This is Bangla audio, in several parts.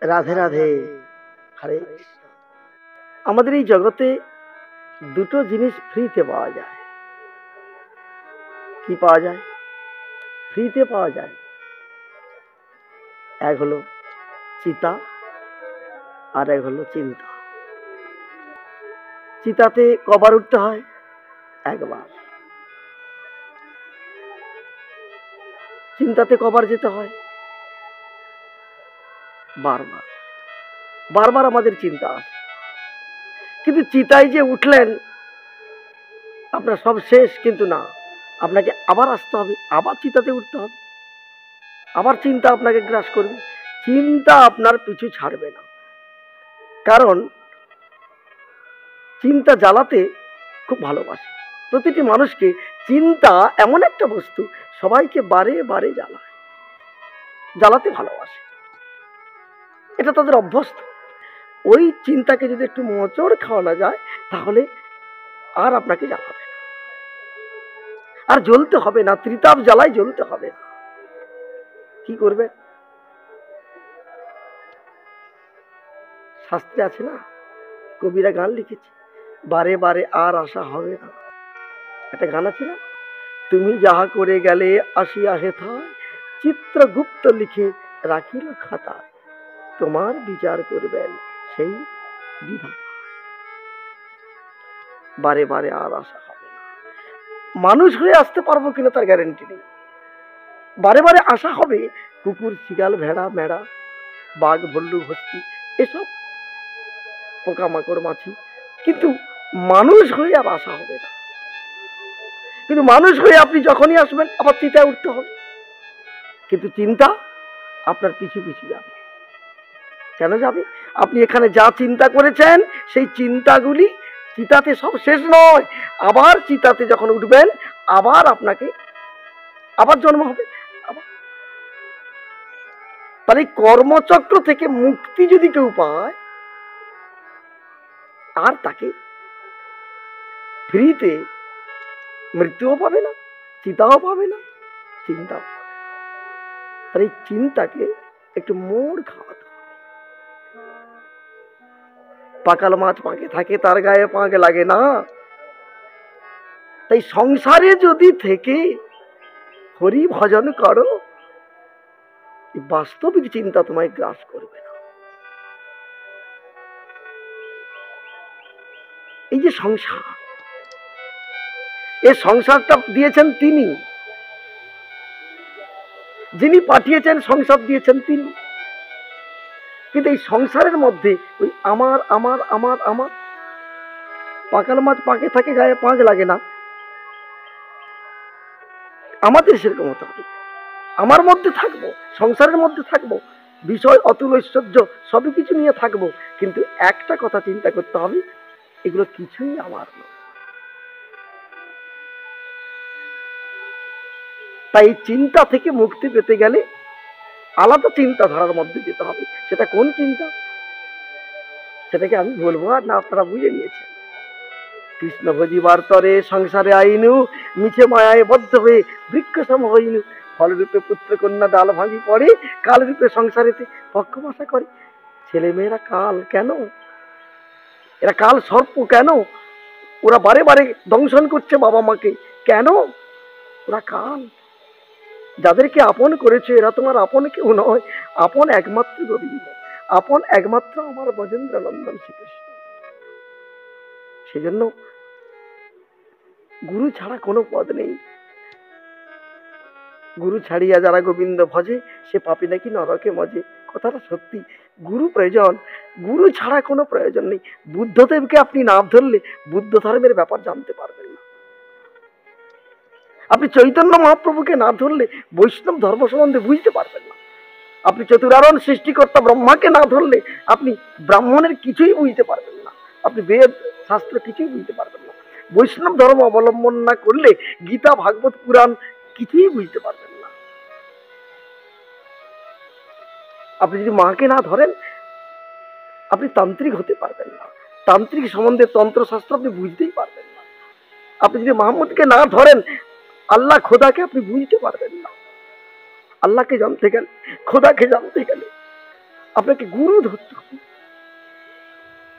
রাধে রাধে। হরে কৃষ্ণ। আমাদের এই জগতে দুটো জিনিস ফ্রিতে পাওয়া যায়। কি পাওয়া যায়? ফ্রিতে পাওয়া যায়। এক হলো চিতা, আর এক হলো চিন্তা। চিতাতে কবার উঠতে হয়? একবার। চিন্তাতে কবার যেতে হয়? বারবার। বারবার আমাদের চিন্তা আসে। কিন্তু চিতায় যে উঠলেন আপনার সব শেষ, কিন্তু না, আপনাকে আবার আসতে হবে, আবার চিতাতে উঠতে হবে, আবার চিন্তা আপনাকে গ্রাস করবে। চিন্তা আপনার পিছু ছাড়বে না, কারণ চিন্তা জ্বালাতে খুব ভালোবাসে। প্রতিটি মানুষকে চিন্তা এমন একটা বস্তু, সবাইকে বারে বারে জ্বালাতে ভালোবাসে। এটা তাদের অভ্যস্ত। ওই চিন্তাকে যদি একটু মোচড় খাওয়ানো যায়, তাহলে আর আপনাকে জ্বালাবে না, আর জ্বলতে হবে না, ত্রিতাপ জ্বালায় জ্বলতে হবে না। কি করবে? শাস্ত্রে আছে না, কবিরা গান লিখেছে, বারে বারে আর আশা হবে না। একটা গান আছে না, তুমি যাহা করে গেলে আসিয়া হেথায়, চিত্রগুপ্ত লিখে রাখিল খাতায়, তোমার বিচার করবেন সেই বিধাতা। বারে বারে আর আশা হবে না। মানুষ হয়ে আসতে পারবো কিনা তার গ্যারেন্টি নেই। বারে বারে আশা হবে কুকুর, শিয়াল, ভেড়া, মেড়া, বাঘ, ভল্লুক, হস্তি, এসব পোকামাকড়, মাছি, কিন্তু মানুষ হয়ে আর আশা হবে না। কিন্তু মানুষ হয়ে আপনি যখনই আসবেন আবার চিন্তায় উঠতে হবে। কিন্তু চিন্তা আপনার পিছু পিছু যাবে। কেন যাবে? আপনি এখানে যা চিন্তা করেছেন সেই চিন্তাগুলি চিতাতে সব শেষ নয়। আবার চিতাতে যখন উঠবেন আবার আপনাকে আবার জন্ম হবে। তাহলে কর্মচক্র থেকে মুক্তি যদি কেউ পায়, আর তাকে ফ্রিতে মৃত্যুও পাবে না, চিতাও পাবে না, চিন্তাও। তাহলে এই চিন্তাকে একটু মোড় খাওয়াতে হবে। পাকাল মাছ পাকে থাকে, তার গায়ে পাক লাগে না। তাই সংসারে যদি থেকে হরি ভজন করো, বাস্তবিক চিন্তা তোমায় গ্রাস করবে না। এই যে সংসার, এই সংসারটা দিয়েছেন তিনি, যিনি পাঠিয়েছেন সংসার দিয়েছেন তিনি। কিন্তু এই সংসারের মধ্যে ওই আমার আমার আমার আমার, পাকাল মাছ পাকে থাকে, গায়ে পাক লাগে না, আমাদের সেরকম হতে হবে। আমার মধ্যে থাকবো, সংসারের মধ্যে থাকবো, বিষয় অতুল ঐশ্বর্য সবই কিছু নিয়ে থাকবো, কিন্তু একটা কথা চিন্তা করতে হবে, এগুলো কিছুই আমার নয়। তাই চিন্তা থেকে মুক্তি পেতে গেলে আলাদা চিন্তাধারার মধ্যে যেতে হবে। সেটা কোন চিন্তা সেটাকে আমি বলবো, আর না আপনারা বুঝে নিয়েছেন। কৃষ্ণ ভজিবার তরে সংসারে আইনু, মিছে মায়ায় বদ্ধ হয়ে বৃক্ষ সম হইনু, ফলরূপে পুত্র কন্যা ডাল ভাঙি পড়ে, কাল রূপে সংসারেতে পক্ষবাসা করে। ছেলে মেয়েরা কাল কেন? এরা কাল সর্প কেন? ওরা বারে বারে দংশন করছে বাবা মাকে কেন? ওরা কাল। যাদেরকে আপন করেছে এরা তোমার আপন কেউ নয়, আপন একমাত্র গোবিন্দ, আপন একমাত্র আমার ব্রজেন্দ্র নন্দন শ্রীকৃষ্ণ। সেজন্য গুরু ছাড়া কোনো পদ নেই। গুরু ছাড়িয়া যারা গোবিন্দ ভজে, সে পাপী নাকি নরকে মজে। কথাটা সত্যি। গুরু প্রয়োজন, গুরু ছাড়া কোনো প্রয়োজন নেই। বুদ্ধদেবকে আপনি না ধরলে বুদ্ধ ধর্মের ব্যাপার জানতে পারবেন না। আপনি চৈতন্য মহাপ্রভুকে না ধরলে বৈষ্ণব ধর্ম সম্বন্ধে বুঝতে পারবেন না। আপনি চতুরারণ সৃষ্টিকর্তা ব্রহ্মাকে না ধরলে আপনি ব্রাহ্মণের কিছুই বুঝতে পারবেন না। আপনি বেদ শাস্ত্র কিছুই বুঝতে পারবেন না। বৈষ্ণব ধর্ম অবলম্বন না করলে গীতা, ভাগবত, পুরাণ কিছুই বুঝতে পারবেন না। আপনি যদি মাকে না ধরেন আপনি তান্ত্রিক হতে পারবেন না। তান্ত্রিক সম্বন্ধে তন্ত্রশাস্ত্র আপনি বুঝতেই পারবেন না। আপনি যদি মাহমুদকে না ধরেন আল্লাহ খোদাকে আপনি বুঝতে পারবেন না। আল্লাহকে জানতে গেলে, খোদাকে জানতে গেলে আপনাকে গুরু ধরতে হবে।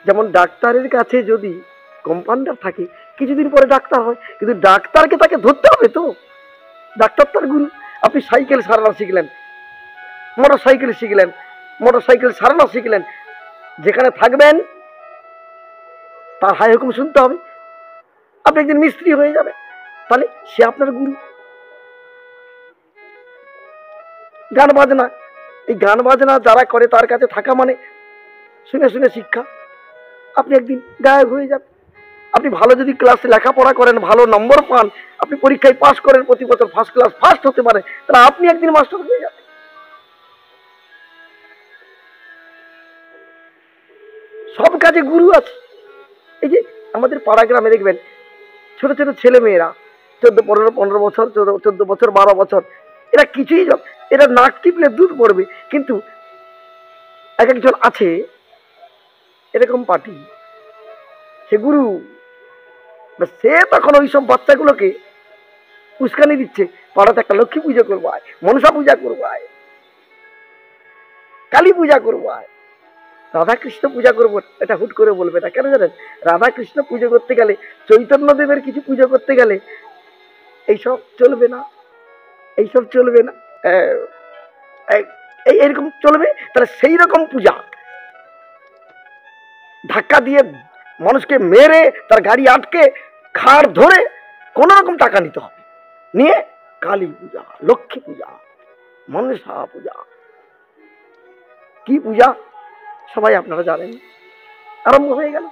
যেমন ডাক্তারের কাছে যদি কম্পাউন্ডার থাকে কিছুদিন পরে ডাক্তার হয়, কিন্তু ডাক্তারকে তাকে ধরতে হবে তো, ডাক্তার তার গুরু। আপনি সাইকেল সারানো শিখলেন, মোটর সাইকেল শিখলেন, মোটর সাইকেল সারানো শিখলেন, যেখানে থাকবেন তার হাই হুকুম শুনতে হবে। আপনি একদিন মিস্ত্রি হয়ে যাবে, তাহলে সে আপনার গুরু। গান বাজনা, এই গান বাজনা যারা করে তার কাছে থাকা মানে শুনে শুনে শিক্ষা। আপনি একদিন গায়ক হয়ে যাবেন। আপনি ভালো যদি ক্লাসে লেখাপড়া করেন, ভালো নম্বর পান, আপনি পরীক্ষায় পাস করেন, প্রতি বছর ফার্স্ট ক্লাস ফার্স্ট হতে পারে, তাহলে আপনি একদিন মাস্টার হয়ে যাবেন। সব কাজে গুরু আছে। এই যে আমাদের পাড়া গ্রামে দেখবেন ছোট ছোট ছেলে মেয়েরা 14-15 বছর, 14 বছর, 12 বছর, এরা কিছুই, এরা নাক টিপলে দুধ পড়বে, কিন্তু এক একজন আছে এরকম পার্টি, সে গুরু। সে তখন ওই সব বাচ্চাগুলোকে উস্কানি দিচ্ছে, পাড়াতে একটা লক্ষ্মী পুজো করবো আয়, মনসা পূজা করবো আয়, কালী পূজা করবো আয়, রাধা কৃষ্ণ পূজা করবো। এটা হুট করে বলবে না, কেন জানেন? রাধা কৃষ্ণ পুজো করতে গেলে, চৈতন্য দেবের কিছু পুজো করতে গেলে এইসব চলবে না, এইসব চলবে না, এইরকম চলবে। তাহলে সেই রকম পূজা ধাক্কা দিয়ে মানুষকে মেরে তার গাড়ি আটকে ঘাড় ধরে কোন রকম টাকা নিতে হবে, নিয়ে কালী পূজা, লক্ষ্মী পূজা, মনসা পূজা, কি পূজা সবাই আপনারা জানেন, আরম্ভ হয়ে গেল।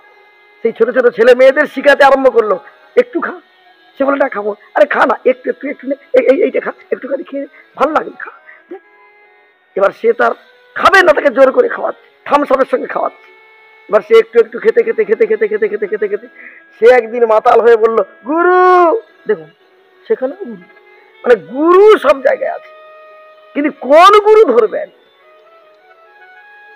সেই ছোট ছোট ছেলে মেয়েদের শিখাতে আরম্ভ করলো, একটু খা। সে বলে না খাবো। আরে খা না, একটু একটু একটু, এইটা খা, একটুখানি খেয়ে ভালো লাগে, খা। এবার সে তার খাবে না, তাকে জোর করে খাওয়াচ্ছে, থামসাপের সঙ্গে খাওয়াচ্ছে। এবার সে একটু একটু খেতে খেতে খেতে খেতে খেতে খেতে খেতে খেতে সে একদিন মাতাল হয়ে বলল, গুরু। দেখুন সেখানে গুরু, মানে গুরু সব জায়গায় আছে, কিন্তু কোন গুরু ধরবেন,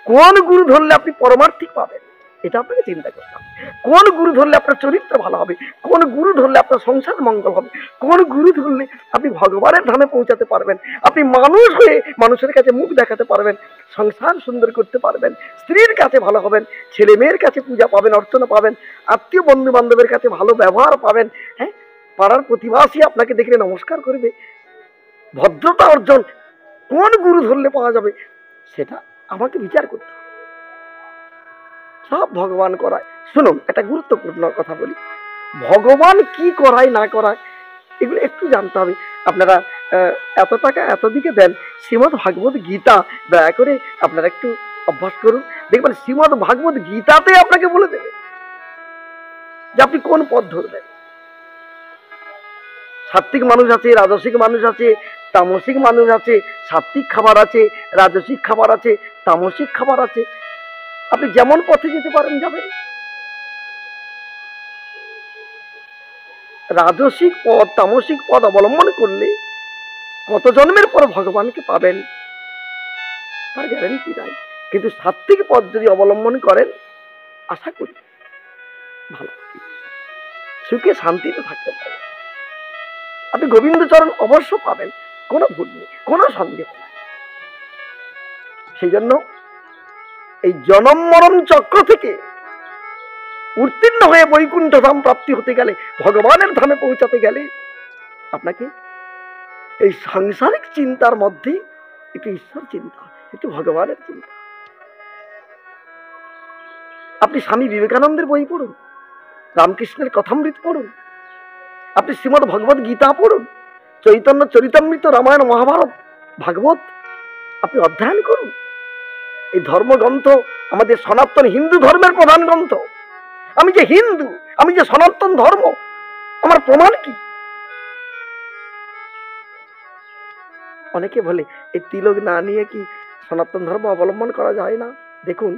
কোন গুরু ধরলে আপনি পরমার্থিক পাবেন, এটা আপনাকে চিন্তা করতে হবে। কোন গুরু ধরলে আপনার চরিত্র ভালো হবে, কোন গুরু ধরলে আপনার সংসার মঙ্গল হবে, কোন গুরু ধরলে আপনি ভগবানের ধামে পৌঁছাতে পারবেন, আপনি মানুষ হয়ে মানুষের কাছে মুখ দেখাতে পারবেন, সংসার সুন্দর করতে পারবেন, স্ত্রীর কাছে ভালো হবেন, ছেলে মেয়ের কাছে পূজা পাবেন, অর্চনা পাবেন, আত্মীয় বন্ধু বান্ধবের কাছে ভালো ব্যবহার পাবেন। হ্যাঁ, পাড়ার প্রতিবাসী আপনাকে দেখলে নমস্কার করবে, ভদ্রতা অর্জন কোন গুরু ধরলে পাওয়া যাবে, সেটা আমাকে বিচার করতে হবে। সব ভগবান করায়। শুনুন, একটা গুরুত্বপূর্ণ কথা বলি, ভগবান কি করায় না করায় এগুলো একটু জানতে হবে। আপনারা এত টাকা এত দিকে দেন, শ্রীমদ ভাগবত গীতা দয়া করে আপনারা একটু অভ্যাস করুন, দেখবেন শ্রীমদ ভাগবত গীতাতে আপনাকে বলে দেবে যে আপনি কোন পথ ধরবেন। সাত্বিক মানুষ আছে, রাজসিক মানুষ আছে, তামসিক মানুষ আছে, সাত্বিক খাবার আছে, রাজসিক খাবার আছে, তামসিক খাবার আছে, আপনি যেমন পথে যেতে পারেন যাবেন। রাজসিক পথ, তামসিক পথ অবলম্বন করলে কত জন্মের পর ভগবানকে পাবেন তার গ্যারান্টি নাই, কিন্তু সাত্বিক পথ যদি অবলম্বন করেন আশা করি ভালো সুখে শান্তিতে থাকতে পারেন, আপনি গোবিন্দ চরণ অবশ্য পাবেন, কোনো ভুল নেই, কোনো সন্দেহ নাই। সেই জন্য এই জনম মরণ চক্র থেকে উত্তীর্ণ হয়ে বৈকুণ্ঠ ধাম প্রাপ্তি হতে গেলে, ভগবানের ধামে পৌঁছাতে গেলে আপনাকে এই সাংসারিক চিন্তার মধ্যে একটু ঈশ্বর চিন্তা, একটু ভগবানের চিন্তা। আপনি স্বামী বিবেকানন্দের বই পড়ুন, রামকৃষ্ণের কথামৃত পড়ুন, আপনি শ্রীমদ ভগবত গীতা পড়ুন, চৈতন্য চরিতামৃত, রামায়ণ, মহাভারত, ভাগবত আপনি অধ্যয়ন করুন। এই ধর্মগ্রন্থ আমাদের সনাতন হিন্দু ধর্মের প্রধান গ্রন্থ। আমি যে হিন্দু, আমি যে সনাতন ধর্ম, আমার প্রমাণ কি? অনেকে বলে এই তিলক না নিয়ে কি সনাতন ধর্ম অবলম্বন করা যায় না? দেখুন,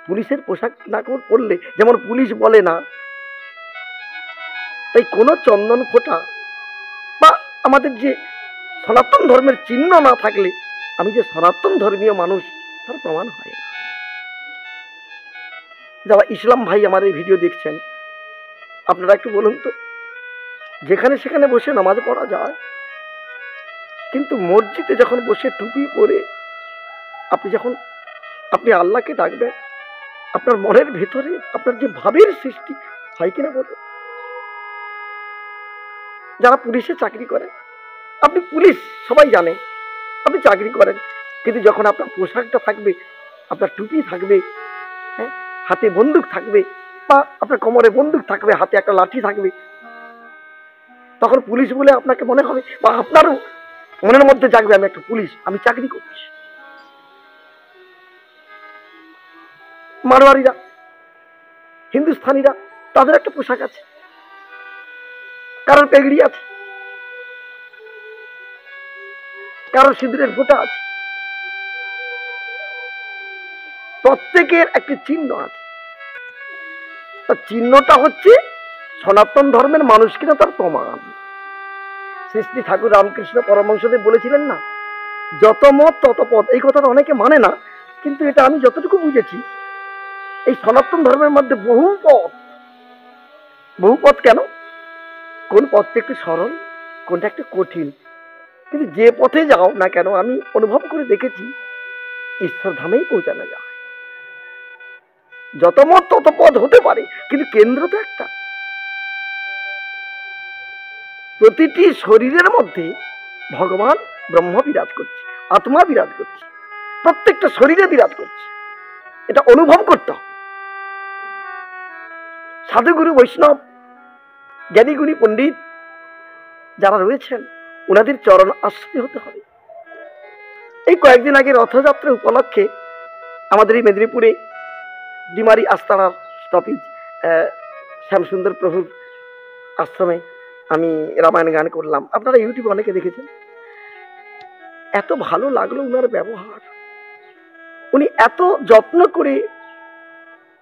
পুলিশের পোশাক না পরলে, যেমন পুলিশ বলে না, তাই কোনো চন্দন ফোঁটা বা আমাদের যে সনাতন ধর্মের চিহ্ন না থাকলে আমি যে সনাতন ধর্মীয় মানুষ তার প্রমাণ হয় না। যারা ইসলাম ভাই আমার এই ভিডিও দেখছেন, আপনারা একটু বলুন তো, যেখানে সেখানে বসে নামাজ পড়া যায়, কিন্তু মসজিদে যখন বসে টুপি পরে আপনি যখন আপনি আল্লাহকে ডাকবেন, আপনার মনের ভেতরে আপনার যে ভাবের সৃষ্টি হয় কিনা বলুন। যারা পুলিশে চাকরি করেন, আপনি পুলিশ সবাই জানে, আপনি চাকরি করেন, কিন্তু যখন আপনার পোশাকটা থাকবে, আপনার টুপি থাকবে, হ্যাঁ, হাতে বন্দুক থাকবে, বা আপনার কোমরে বন্দুক থাকবে, হাতে একটা লাঠি থাকবে, তখন পুলিশ বলে আপনাকে মনে হবে, বা আপনারও মনের মধ্যে জাগবে আমি একটা পুলিশ, আমি চাকরি করছি। মারোয়ারিরা, হিন্দুস্থানিরা, তাদের একটা পোশাক আছে, কারোর পেগড়ি আছে, কারোর সিঁদুরের ফোঁটা আছে, প্রত্যেকের একটি চিহ্ন আছে। তার চিহ্নটা হচ্ছে সনাতন ধর্মের মানুষ কিনা তার প্রমাণ। শ্রী শ্রী ঠাকুর রামকৃষ্ণ পরমহংসদেব বলেছিলেন না, যত মত তত পথ। এই কথাটা অনেকে মানে না, কিন্তু এটা আমি যতটুকু বুঝেছি, এই সনাতন ধর্মের মধ্যে বহু পথ। বহু পথ কেন? কোন পথটা একটু সরল, কোনটা একটু কঠিন, কিন্তু যে পথে যাও না কেন আমি অনুভব করে দেখেছি ঈশ্বর ধামেই পৌঁছানো যায়। যত মত তত পথ হতে পারে, কিন্তু কেন্দ্র তো একটা। প্রতিটি শরীরের মধ্যে ভগবান ব্রহ্ম বিরাজ করছে, আত্মা বিরাজ করছে, প্রত্যেকটা শরীরে বিরাজ করছে, এটা অনুভব করতে হবে। সাধুগুরু বৈষ্ণব জ্ঞানীগুণী পণ্ডিত যারা রয়েছেন, ওনাদের চরণ আশ্রয় হতে হবে। এই কয়েকদিন আগে রথযাত্রা উপলক্ষে আমাদের এই মেদিনীপুরে ডিমারি আস্তানার স্টপিজ শ্যামসুন্দর প্রভুর আশ্রমে আমি রামায়ণ গান করলাম। আপনারা ইউটিউবে অনেকে দেখেছেন। এত ভালো লাগলো উনার ব্যবহার, উনি এত যত্ন করে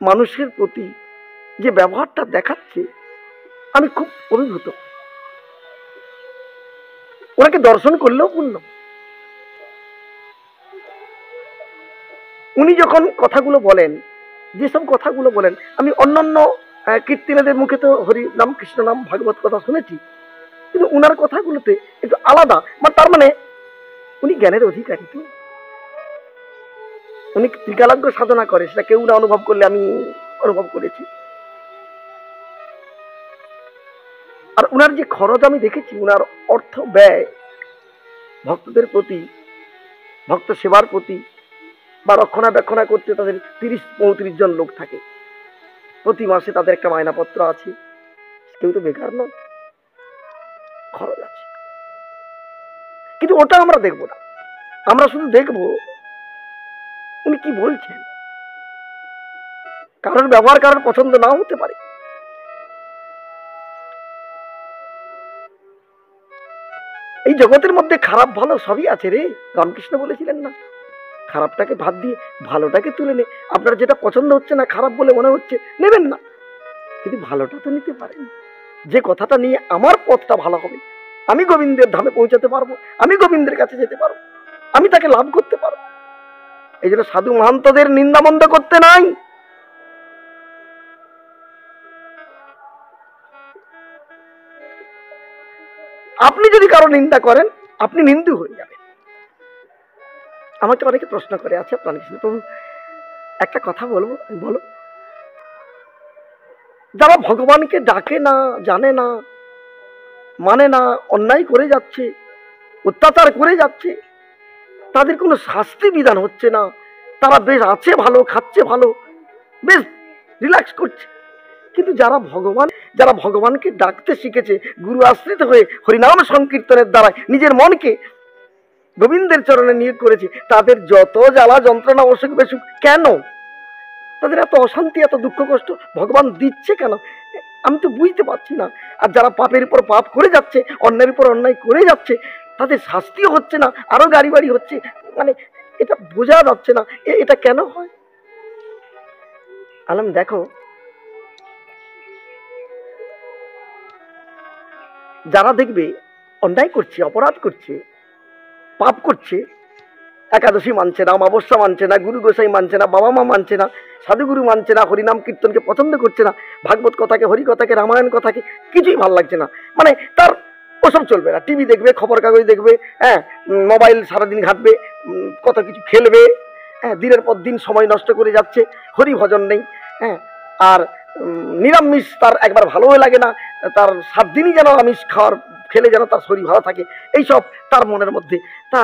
মানুষের প্রতি যে ব্যবহারটা দেখাচ্ছে, আমি খুব অভিভূত। ওনাকে দর্শন করলেও পূর্ণ। উনি যখন কথাগুলো বলেন, যেসব কথাগুলো বলেন, আমি অন্যান্য কীর্তনীদের মুখে তো হরি নাম কৃষ্ণ নাম ভাগবত কথা শুনেছি, কিন্তু উনার কথাগুলোতে একটু আলাদা। তার মানে উনি জ্ঞানের অধিকারী। তো উনি ত্রিকালাজ্ঞ সাধনা করে, সেটা কেউ না অনুভব করলে আমি অনুভব করেছি। আর উনার যে খরচ আমি দেখেছি, উনার অর্থ ব্যয় ভক্তদের প্রতি, ভক্ত সেবার প্রতি বা রক্ষণাবেক্ষণা করতে তাদের 30-35 জন লোক থাকে। প্রতি মাসে তাদের একটা মায়নাপত্র আছে। কেউ তো বেকার নয়, খরচ আছে। কিন্তু ওটা আমরা দেখবো না, আমরা শুধু দেখবো উনি কি বলছেন। কারোর ব্যবহার কারোর পছন্দ নাও হতে পারে। এই জগতের মধ্যে খারাপ ভালো সবই আছে রে, রামকৃষ্ণ বলেছিলেন না, খারাপটাকে বাদ দিয়ে ভালোটাকে তুলে নে। আপনার যেটা পছন্দ হচ্ছে না, খারাপ বলে মনে হচ্ছে, নেবেন না, কিন্তু ভালোটা তো নিতে পারেন। যে কথাটা নিয়ে আমার পথটা ভালো হবে, আমি গোবিন্দের ধামে পৌঁছাতে পারবো, আমি গোবিন্দের কাছে যেতে পারবো, আমি তাকে লাভ করতে পারবো। এই জন্য সাধু মহান্তদের নিন্দামন্দ করতে নাই। আপনি যদি কারো নিন্দা করেন, আপনি নিন্দু হয়ে যাবেন। আমাকে অনেকে প্রশ্ন করে, আচ্ছা প্রাণকৃষ্ণ প্রভু একটা কথা বলবো, বলো। যারা ভগবানকে ডাকে না, জানে না, মানে না, অন্যায় করে যাচ্ছে, অত্যাচার করে যাচ্ছে, তাদের কোনো শাস্তি বিধান হচ্ছে না, তারা বেশ আছে ভালো, খাচ্ছে ভালো, বেশ রিল্যাক্স করছে। কিন্তু যারা ভগবানকে ডাকতে শিখেছে, গুরু আশ্রিত হয়ে হরিনাম সংকীর্তনের দ্বারা নিজের মনকে গোবিন্দের চরণে নিয়োগ করেছে, তাদের যত জ্বালা যন্ত্রণা অসুখ বেসুখ কেন, তাদের এত অশান্তি, এত দুঃখ কষ্ট ভগবান দিচ্ছে কেন, আমি তো বুঝতে পারছি না। আর যারা পাপের উপর পাপ করে যাচ্ছে, অন্যের উপর অন্যায় করে যাচ্ছে, তাদের শাস্তিও হচ্ছে না, আরো গাড়ি বাড়ি হচ্ছে, মানে এটা বোঝা যাচ্ছে না এটা কেন হয়। আলম দেখো, যারা দেখবে অন্যায় করছে, অপরাধ করছে, পাপ করছে, একাদশী মানছে না, অমাবস্যা মানছে না, গুরু গোসাই মানছে না, বাবা মা মানছে না, সাধুগুরু মানছে না, হরিনাম কীর্তনকে পছন্দ করছে না, ভাগবত কথাকে, হরি কথাকে, রামায়ণ কথাকে কিছুই ভাল লাগছে না, মানে তার ওসব চলবে না। টিভি দেখবে, খবর কাগজ দেখবে, হ্যাঁ, মোবাইল সারাদিন ঘাঁটবে, কত কিছু খেলবে, হ্যাঁ, দিনের পর দিন সময় নষ্ট করে যাচ্ছে, হরি ভজন নেই। হ্যাঁ, আর নিরামিষ তার একবার ভালোই লাগে না, তার 7 দিনই যেন আমিষ খাওয়ার খেলে যেন তার শরীর ভালো থাকে, এইসব তার মনের মধ্যে। তা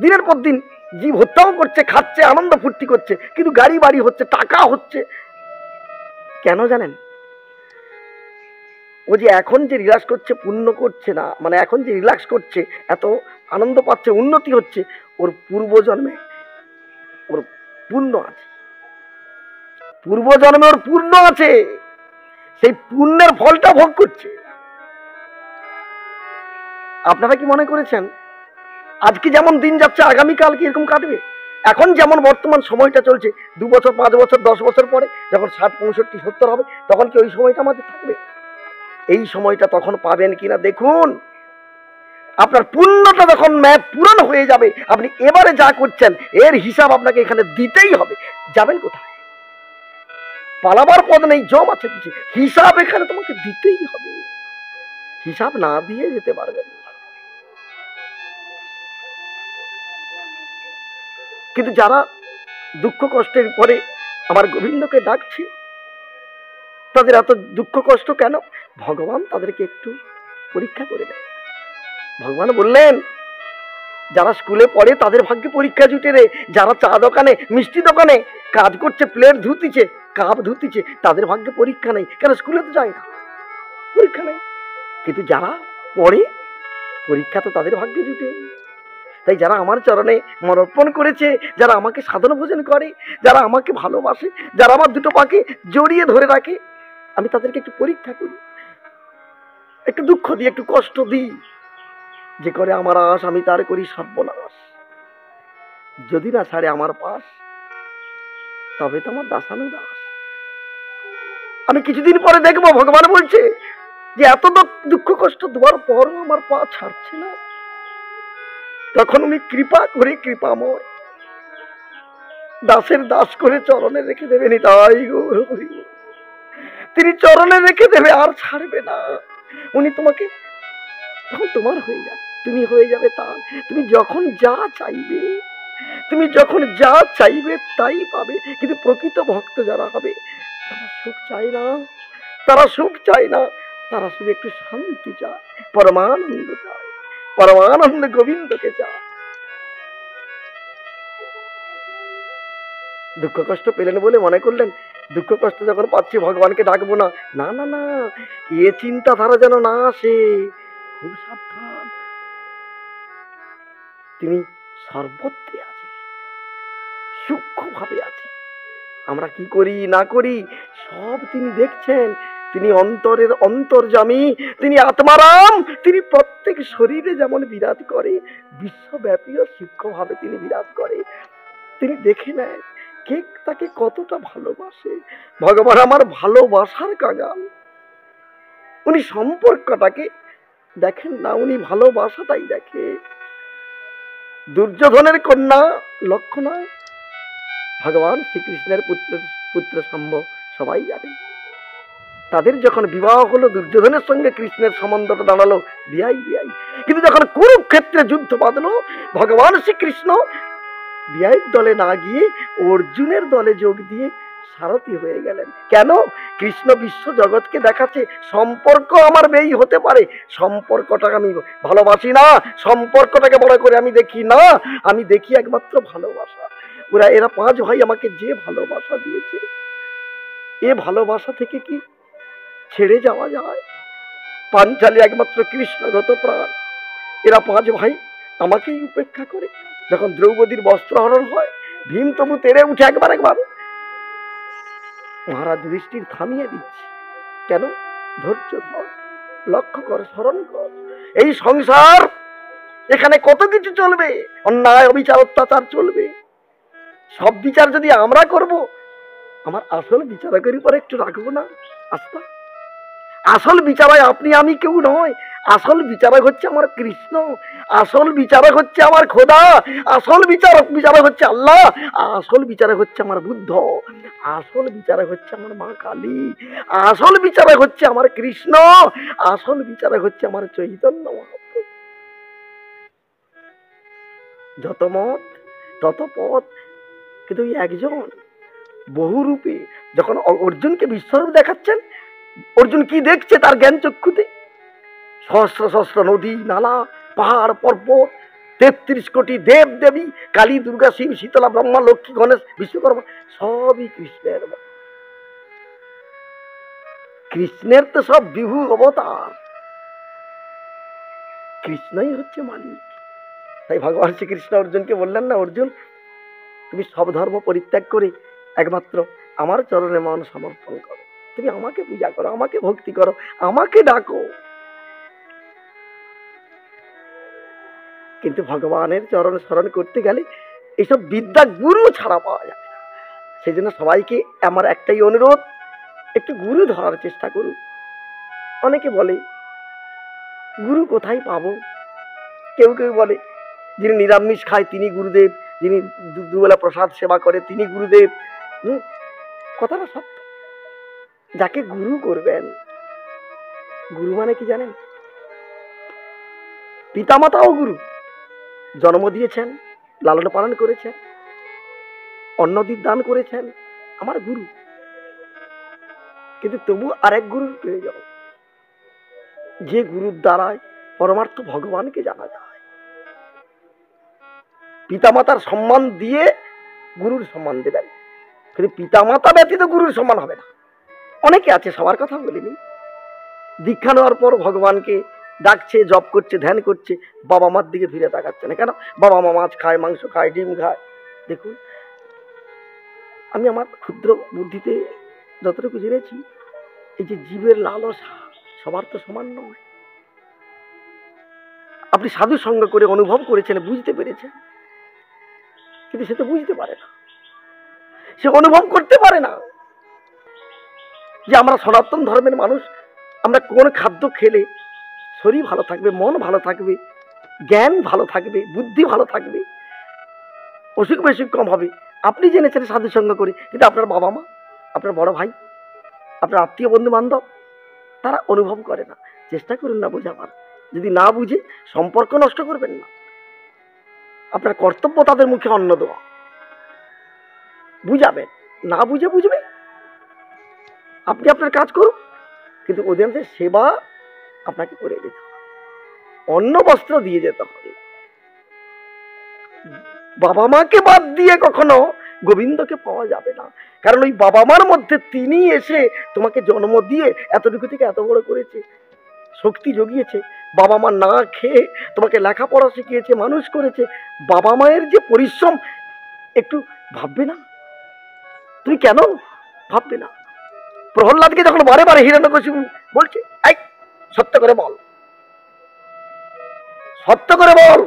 দিনের পর দিন জীব হত্যাও করছে, খাচ্ছে, আনন্দ ফুর্তি করছে, কিন্তু গাড়ি বাড়ি হচ্ছে, টাকা হচ্ছে। কেন জানেন? ও যে এখন যে রিল্যাক্স করছে, পুণ্য করছে না, মানে এখন যে রিল্যাক্স করছে, এত আনন্দ পাচ্ছে, উন্নতি হচ্ছে, ওর পূর্বজন্মে ওর পুণ্য আছে, পূর্বজন্মে ওর পুণ্য আছে, সেই পুণ্যের ফলটা ভোগ করছে। আপনারা কি মনে করেছেন আজকে যেমন দিন যাচ্ছে আগামীকাল কি এরকম কাটবে? এখন যেমন বর্তমান সময়টা চলছে, 2 বছর, 5 বছর, 10 বছর পরে যখন 60, 65, 70 হবে, তখন কি ওই সময়টা আমাদের থাকবে? এই সময়টা তখন পাবেন কিনা দেখুন। আপনার পুণ্যটা যখন ম্যাপ পূরণ হয়ে যাবে, আপনি এবারে যা করছেন এর হিসাব আপনাকে এখানে দিতেই হবে। যাবেন কোথায়? পালাবার পথ নেই, জম আছে পিছিয়ে, হিসাব এখানে তোমাকে দিতেই হবে, হিসাব না দিয়ে যেতে পারবেন না। কিন্তু যারা দুঃখ কষ্টের পরে আমার গোবিন্দকে ডাকছে, তাদের এত দুঃখ কষ্ট কেন? ভগবান তাদেরকে একটু পরীক্ষা করে দেয়। ভগবান বললেন, যারা স্কুলে পড়ে তাদের ভাগ্যে পরীক্ষা জুটে রে, যারা চা দোকানে, মিষ্টি দোকানে কাজ করছে, প্লেট ধুতিছে, কাপ ধুতিছে, তাদের ভাগ্যে পরীক্ষা নেই। কেন? স্কুলে তো যায় না, পরীক্ষা নেই। কিন্তু যারা পড়ে, পরীক্ষা তো তাদের ভাগ্যে জুটে। তাই যারা আমার চরণে মনোর্পণ করেছে, যারা আমাকে সাধন ভোজন করে, যারা আমাকে ভালোবাসে, যারা আমার দুটো পাকে জড়িয়ে ধরে রাখে, আমি তাদেরকে একটু পরীক্ষা করি, একটু দুঃখ দিই, একটু কষ্ট দিই। যে করে আমার আশ, আমি তার করি সর্বনাশ। যদি না ছাড়ে আমার পাশ, তবে তো আমার দাসানুদাস। আমি কিছুদিন পরে দেখবো, ভগবান বলছে যে এত দুঃখ কষ্ট দেওয়ার পরও আমার পা ছাড়ছে না, তখন উনি কৃপা করে, কৃপাময় দাসের দাস করে চরণে রেখে দেবেন। তাই গৌর হরি, তিনি চরণে রেখে দেবে, আর ছাড়বে না। উনি তোমাকে তখন তোমার হয়ে যাবে, তুমি হয়ে যাবে তার। তুমি যখন যা চাইবে, তুমি যখন যা চাইবে তাই পাবে। কিন্তু প্রকৃত ভক্ত যারা হবে, তারা সুখ চায় না, তারা সুখ চায় না, তারা শুধু একটু শান্তি চায়, পরমানন্দ চায়, পরমানন্দ গোবিন্দকে চায়। দুঃখ কষ্ট পেলেন বলে মনে করলেন দুঃখ কষ্ট যখন পাচ্ছি ভগবানকে ডাকবো না, না না না, এ চিন্তাধারা যেন না আসে, খুব সাবধান। তিনি সর্বত্রে আছে, সূক্ষ্মভাবে আছে। আমরা কি করি না করি সব তিনি দেখছেন। তিনি অন্তরের অন্তর্যামী, তিনি আত্মারাম। তিনি প্রত্যেক শরীরে যেমন বিরাজ করে, বিশ্বব্যাপীও সূক্ষ্মভাবে তিনি বিরাজ করে। তিনি দেখে নেয় কে তাকে কতটা ভালোবাসে। ভগবান আমার ভালোবাসার কাঙাল। উনি সম্পর্কটাকে দেখেন না, উনি ভালোবাসাটাই দেখে। দুর্যোধনের কন্যা লক্ষণা ভগবান শ্রীকৃষ্ণের পুত্র সম্ভ, সবাই জানেন। তাদের যখন বিবাহ হলো, দুর্যোধনের সঙ্গে কৃষ্ণের সম্বন্ধটা দাঁড়ালো বিয়াই বিয়াই। কিন্তু যখন কুরুক্ষেত্রে যুদ্ধ বাঁধলো, ভগবান শ্রীকৃষ্ণ বিয়াইয়ের দলে না গিয়ে অর্জুনের দলে যোগ দিয়ে সারথি হয়ে গেলেন। কেন? কৃষ্ণ বিশ্ব জগৎকে দেখাচ্ছে সম্পর্ক আমার বেই হতে পারে, সম্পর্কটাকে আমি ভালোবাসি না, সম্পর্কটাকে বড় করে আমি দেখি না, আমি দেখি একমাত্র ভালোবাসা। এরা 5 ভাই আমাকে যে ভালোবাসা দিয়েছে, এ ভালোবাসা থেকে কি ছেড়ে যাওয়া যায়? পাঞ্চালী একমাত্র কৃষ্ণগত প্রাণ, এরা 5 ভাই আমাকেই উপেক্ষা করে। যখন দ্রৌপদীর বস্ত্রহরণ হয়, ভীম তবু তেড়ে উঠে একবার মহারাজ যুধিষ্ঠির থামিয়ে দিচ্ছে। কেন? ধৈর্য ধর, লক্ষ্য কর, স্মরণ কর। এই সংসার, এখানে কত কিছু চলবে, অন্যায়, অবিচার, অত্যাচার চলবে। সব বিচার যদি আমরা করব, আমার আসল বিচারকের উপর একটু রাখবো না আস্থা? আসল বিচারক আপনি আমি কেউ নয়, আসল বিচারক হচ্ছে আমার কৃষ্ণ, আসল বিচারক হচ্ছে আমার খোদা, আসল বিচারক হচ্ছে আল্লাহ, আসল বিচারক হচ্ছে আমার বুদ্ধ, আসল বিচারক হচ্ছে আমার মা কালী, আসল বিচারক হচ্ছে আমার কৃষ্ণ, আসল বিচারক হচ্ছে আমার চৈতন্য মহাপ্রভু। যত মত তত পথ, কিন্তু ওই একজন বহুরূপে যখন অর্জুনকে বিশ্বরূপ দেখাচ্ছেন, অর্জুন কি দেখছে তার জ্ঞান চক্ষুতে? সহস্র সহস্র নদী নালা, পাহাড় পর্বত, ৩৩ কোটি দেব দেবী, কালী দুর্গা শিব শীতলা ব্রহ্মা লক্ষ্মী গণেশ বিশ্বকর্মা, সবই কৃষ্ণের। কৃষ্ণের তো সব বিভু অবতার, কৃষ্ণই হচ্ছে মালিক। তাই ভগবান শ্রীকৃষ্ণ অর্জুনকে বললেন না, অর্জুন তুমি সব ধর্ম পরিত্যাগ করে একমাত্র আমার চরণে মন সমর্পণ করো, তুমি আমাকে পূজা করো, আমাকে ভক্তি করো, আমাকে ডাকো। কিন্তু ভগবানের চরণ স্মরণ করতে গেলে এইসব বিদ্যা গুরু ছাড়া পাওয়া যাবে না। সেই জন্য সবাইকে আমার একটাই অনুরোধ, একটু গুরু ধরার চেষ্টা করুন। অনেকে বলে গুরু কোথায় পাবো? কেউ কেউ বলে যিনি নিরামিষ খায় তিনি গুরুদেব, যিনি দুবেলা প্রসাদ সেবা করে তিনি গুরুদেব। কথাটা সত্য। যাকে গুরু করবেন, গুরু মানে কি জানেন? পিতামাতাও গুরু, জন্ম দিয়েছেন, লালন পালন করেছেন, অন্নদীপ দান করেছেন, আমার গুরু। কিন্তু তবু আরেক গুরুর প্রয়োজন, যে গুরুর দ্বারায় পরমার্থ ভগবানকে জানা যায়। পিতামাতার সম্মান দিয়ে গুরুর সম্মান দেবেন, কিন্তু পিতামাতা ব্যতীত গুরুর সম্মান হবে না। অনেকে আছে, সবার কথা বলিনি, দীক্ষা নেওয়ার পর ভগবানকে ডাকছে, জপ করছে, ধ্যান করছে, বাবা মার দিকে ফিরে তাকাচ্ছে না। কেন? বাবা মা মাছ খায়, মাংস খায়, ডিম খায়। দেখুন, আমি আমার ক্ষুদ্র বুদ্ধিতে যতটুকু জেনেছি, এই যে জীবের লালসা সবার তো সমান নয়। আপনি সাধু সঙ্গ করে অনুভব করেছেন, বুঝতে পেরেছেন, কিন্তু সে তো বুঝতে পারে না, সে অনুভব করতে পারে না যে আমরা সনাতন ধর্মের মানুষ, আমরা কোন খাদ্য খেলে শরীর ভালো থাকবে, মন ভালো থাকবে, জ্ঞান ভালো থাকবে, বুদ্ধি ভালো থাকবে, অসুখ বিসুখ কম হবে। আপনি জেনেছেন সাধু সঙ্গ করে, কিন্তু আপনার বাবা মা, আপনার বড় ভাই, আপনার আত্মীয় বন্ধু বান্ধব, তারা অনুভব করে না। চেষ্টা করুন না বোঝাবার। যদি না বুঝে, সম্পর্ক নষ্ট করবেন না। আপনার কর্তব্য তাদের মুখে অন্ন দেওয়া। বুঝাবেন, না বুঝে বুঝবে, আপনি আপনার কাজ করুন, কিন্তু ওদের সেবা আপনাকে করে যেতে হবে, অন্ন বস্ত্র দিয়ে যেতে হবে। বাবা মাকে বাদ দিয়ে কখনো গোবিন্দকে পাওয়া যাবে না। কারণ ওই বাবা মার মধ্যে তিনি এসে তোমাকে জন্ম দিয়ে এতটুকু থেকে এত বড় করেছে, শক্তি জগিয়েছে। বাবা মা না খেয়ে তোমাকে লেখাপড়া শিখিয়েছে, মানুষ করেছে। বাবা মায়ের যে পরিশ্রম একটু ভাববে না? তুমি কেন ভাববে না? প্রহ্লাদকে যখন বারে বারে হিরণ্যকশিপু বলছে, এই সত্য করে বল, সত্য করে বল,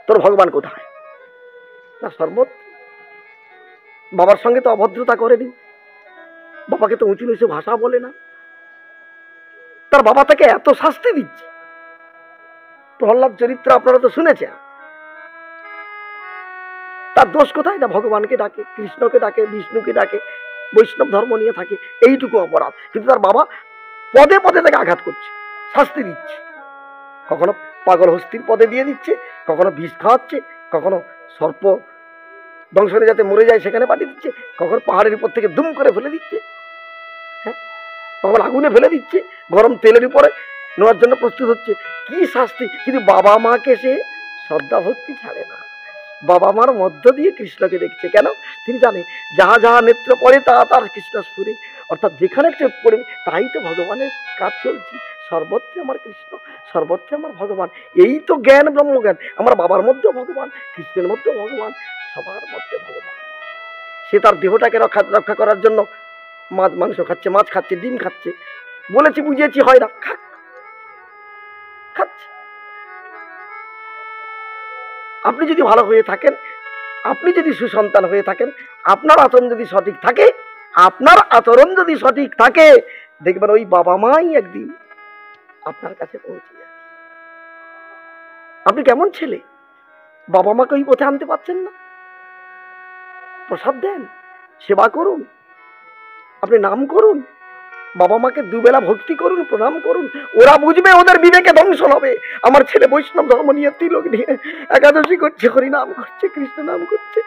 তোর ভগবান কোথায়? না, সর্বত্র। বাবার সঙ্গে তো অভদ্রতা করেনি, বাবাকে তো উঁচু নিচু ভাষা বলে না, তার বাবা তাকে এত শাস্তি দিচ্ছে। প্রহ্লাদ চরিত্র আপনারা তো শুনেছেন, তার দোষ কোথায়? না ভগবানকে ডাকে, কৃষ্ণকে ডাকে, বিষ্ণুকে ডাকে, বৈষ্ণব ধর্ম নিয়ে থাকে, এইটুকু অপরাধ। কিন্তু তার বাবা পদে পদে তাকে আঘাত করছে, শাস্তি দিচ্ছে। কখনো পাগল হস্তির পদে দিয়ে দিচ্ছে, কখনো বিষ খাওয়াচ্ছে, কখনো সর্প দংশনে যাতে মরে যায় সেখানে পাঠিয়ে দিচ্ছে, কখনো পাহাড়ের উপর থেকে দুম করে ফেলে দিচ্ছে, হ্যাঁ, কখনো আগুনে ফেলে দিচ্ছে, গরম তেলের উপরে নেওয়ার জন্য প্রস্তুত হচ্ছে। কি শাস্তি! কিন্তু বাবা মাকে সে শ্রদ্ধা ভক্তি ছাড়ে না, বাবা মার মধ্য দিয়ে কৃষ্ণকে দেখছে। কেন? তিনি জানে যাহা যাহা নেত্র পড়ে তা তার কৃষ্ণ স্ফুরে। অর্থাৎ যেখানে চোখ পড়ে তাই তো ভগবানের কাজ চলছে। সর্বত্র আমার কৃষ্ণ, সর্বত্র আমার ভগবান। এই তো জ্ঞান, ব্রহ্মজ্ঞান। আমার বাবার মধ্যেও ভগবান, কৃষ্ণের মধ্যেও ভগবান, সবার মধ্যে ভগবান। সে তার দেহটাকে রক্ষা করার জন্য মাংস খাচ্ছে, মাছ খাচ্ছে, ডিম খাচ্ছে। বলেছি, বুঝিয়েছি, হয় না, খাচ্ছে। আপনি যদি ভালো হয়ে থাকেন, আপনি যদি সুসন্তান হয়ে থাকেন, আপনার আচরণ যদি সঠিক থাকে, আপনার আচরণ যদি সঠিক থাকে, দেখবেন ওই বাবা মাই একদিন আপনার কাছে পৌঁছে যাবে। আপনি কেমন ছেলে, বাবা মাকে ওই পথে আনতে পারছেন না? প্রসাদ দেন, সেবা করুন, আপনি নাম করুন, বাবা মাকে দুবেলা ভক্তি করুন, প্রণাম করুন, ওরা বুঝবে, ওদের বিবেকে দংশন হবে। আমার ছেলে বৈষ্ণব ধর্ম নিয়ে, তিলক নিয়ে একাদশী করছে, হরিনাম করছে, কৃষ্ণ নাম করছে,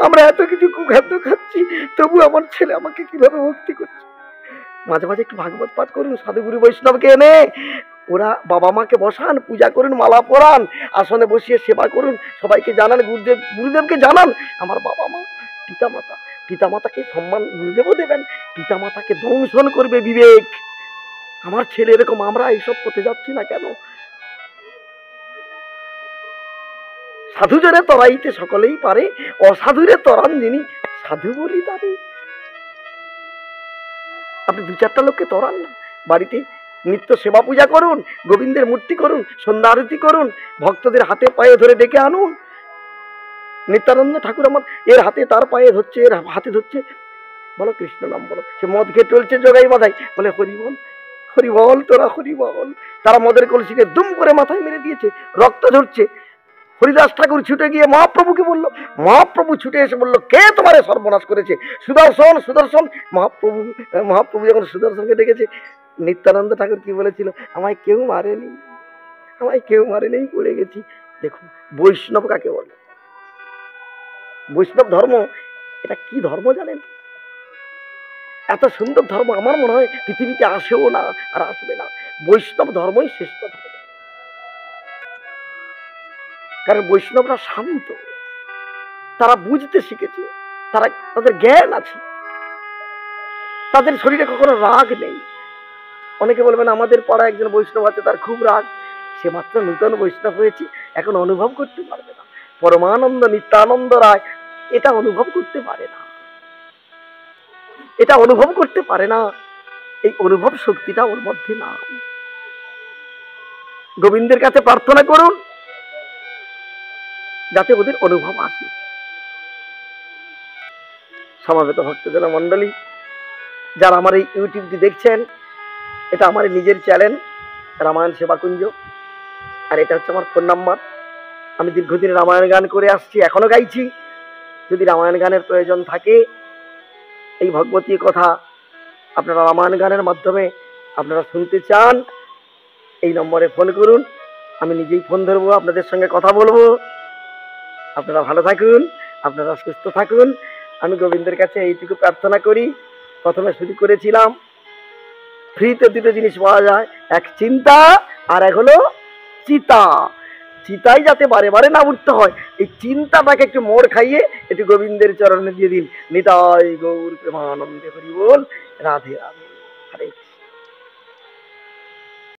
আমরা এত কিছু কুখাদ্য খাচ্ছি, তবু আমার ছেলে আমাকে কিভাবে ভক্তি করছে। মাঝে মাঝে একটু ভাগবত পাঠ করুন, সাধুগুরু বৈষ্ণবকে এনে ওরা বাবা মাকে বসান, পূজা করুন, মালা পরান, আসনে বসিয়ে সেবা করুন, সবাইকে জানান, গুরুদেবকে জানান আমার বাবা মা, পিতামাতা, পিতামাতাকে সম্মান গুরুদেবও দেবেন। পিতামাতাকে দংশন করবে বিবেক, আমার ছেলে এরকম, আমরা এইসব পথে যাচ্ছি না কেন? সাধুজনে তরাইতে সকলেই পারে, অসাধুরে তরান যিনি সাধু বলি তারে। আপনি দু চারটা লোককে তরান না, বাড়িতে নিত্য সেবা পূজা করুন, গোবিন্দের মূর্তি করুন, সন্ধ্যা আরতি করুন, ভক্তদের হাতে পায়ে ধরে ডেকে আনুন। নিত্যানন্দ ঠাকুর আমার এর হাতে তার পায়ে ধরছে, এর হাতে ধরছে, বলো কৃষ্ণ নাম বলো। সে মদ খেয়ে চলছে জগাই মাথায়, বলে হরি বল, হরি বল, তোরা হরি বল। তারা মদের কলসিকে দুম করে মাথায় মেরে দিয়েছে, রক্ত ঝরছে। হরিদাস ঠাকুর ছুটে গিয়ে মহাপ্রভুকে বলল, মহাপ্রভু ছুটে এসে বলল, কে তোমারে সর্বনাশ করেছে? সুদর্শন, সুদর্শন। মহাপ্রভু যখন সুদর্শনকে ডেকেছে, নিত্যানন্দ ঠাকুর কি বলেছিল? আমায় কেউ মারেনি, আমায় কেউ মারেনি, পড়ে গেছি। দেখুন বৈষ্ণব কাকে বলে, বৈষ্ণব ধর্ম এটা কি ধর্ম জানেন? এত সুন্দর ধর্ম আমার মনে হয় পৃথিবীতে আসেও না, আর আসবে না। বৈষ্ণব ধর্মই শ্রেষ্ঠ ধর্ম। কারণ বৈষ্ণবরা শান্ত, তারা বুঝতে শিখেছে, তাদের জ্ঞান আছে, তাদের শরীরে কখনো রাগ নেই। অনেকে বলবেন আমাদের পাড়া একজন বৈষ্ণব আছে, তার খুব রাগ, সে মাত্র নূতন বৈষ্ণব হয়েছে, এখন অনুভব করতে পারবে না। পরমানন্দ নিত্যানন্দ রায় এটা অনুভব করতে পারে না, এটা অনুভব করতে পারে না, এই অনুভব শক্তিটা ওর মধ্যে না। গোবিন্দের কাছে প্রার্থনা করুন যাতে ওদের অনুভব আসে। সমাবেত ভক্তজন মন্ডলী, যারা আমার এই ইউটিউবটি দেখছেন, এটা আমার নিজের চ্যানেল রামায়ণ সেবাকুঞ্জ, আর এটা হচ্ছে আমার ফোন নাম্বার। আমি দীর্ঘদিন রামায়ণ গান করে আসছি, এখনো গাইছি। যদি রামায়ণ গানের প্রয়োজন থাকে, এই ভগবতী কথা আপনারা রামায়ণ গানের মাধ্যমে আপনারা শুনতে চান, এই নম্বরে ফোন করুন, আমি নিজেই ফোন ধরবো, আপনাদের সঙ্গে কথা বলবো। আপনারা ভালো থাকুন, আপনারা সুস্থ থাকুন। আমি গোবিন্দের কাছে এইটুকু প্রার্থনা করি। প্রথমে শুরু করেছিলাম, ফ্রিতে দুটো জিনিস পাওয়া যায়, এক চিন্তা আর এক হলো চিতা। চিতাই যাতে বারে বারে না উঠতে হয়, এই চিন্তাটাকে একটু মোড় খাইয়ে একটু গোবিন্দের চরণে দিয়ে দিন। নিতাই গৌর প্রেমানন্দে হরি বল, রাধে রাধে, হরে কৃষ্ণ।